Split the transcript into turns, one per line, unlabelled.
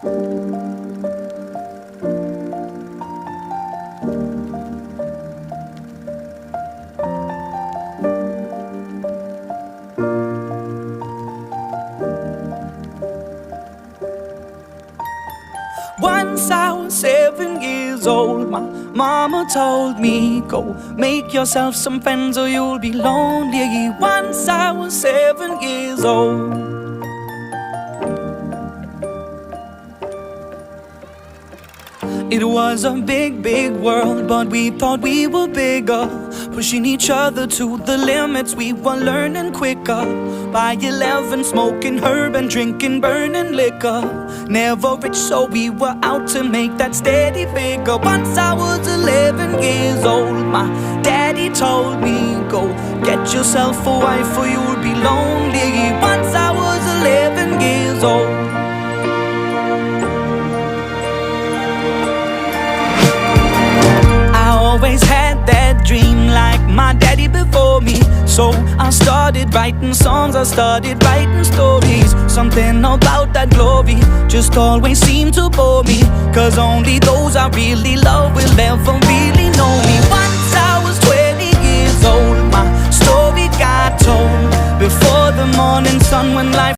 Once I was 7 years old, my mama told me, go make yourself some friends or you'll be lonely. Once I was 7 years old. It was a big, big world, but we thought we were bigger, pushing each other to the limits. We were learning quicker. By 11, smoking herb and drinking burning liquor. Never rich, so we were out to make that steady figure. Once I was 11 years old, my daddy told me, go get yourself a wife or you'll be lonely. Once I was 11 years old. Always had that dream like my daddy before me. So I started writing songs, I started writing stories. Something about that glory just always seemed to bore me, 'cause only those I really love will ever really